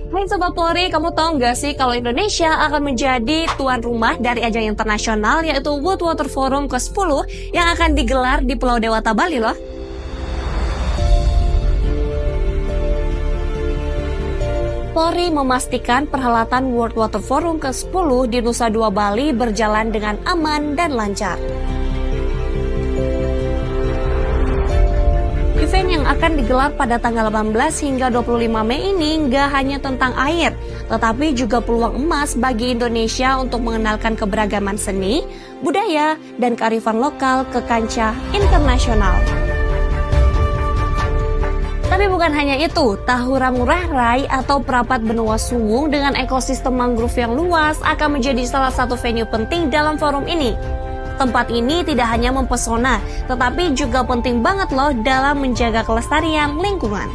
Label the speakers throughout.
Speaker 1: Hai Sobat Polri, kamu tahu nggak sih kalau Indonesia akan menjadi tuan rumah dari ajang internasional yaitu World Water Forum ke-10 yang akan digelar di Pulau Dewata, Bali loh. Polri memastikan perhelatan World Water Forum ke-10 di Nusa Dua Bali berjalan dengan aman dan lancar. Event yang akan digelar pada tanggal 18 hingga 25 Mei ini nggak hanya tentang air, tetapi juga peluang emas bagi Indonesia untuk mengenalkan keberagaman seni, budaya, dan kearifan lokal ke kancah internasional. Tapi bukan hanya itu, Tahura Ngurah Rai atau Perapat Benua Suwung dengan ekosistem mangrove yang luas akan menjadi salah satu venue penting dalam forum ini. Tempat ini tidak hanya mempesona, tetapi juga penting banget loh dalam menjaga kelestarian lingkungan.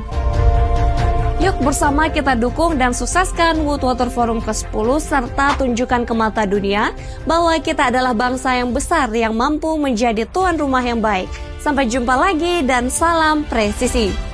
Speaker 1: Yuk bersama kita dukung dan sukseskan World Water Forum ke-10 serta tunjukkan ke mata dunia bahwa kita adalah bangsa yang besar yang mampu menjadi tuan rumah yang baik. Sampai jumpa lagi dan salam presisi.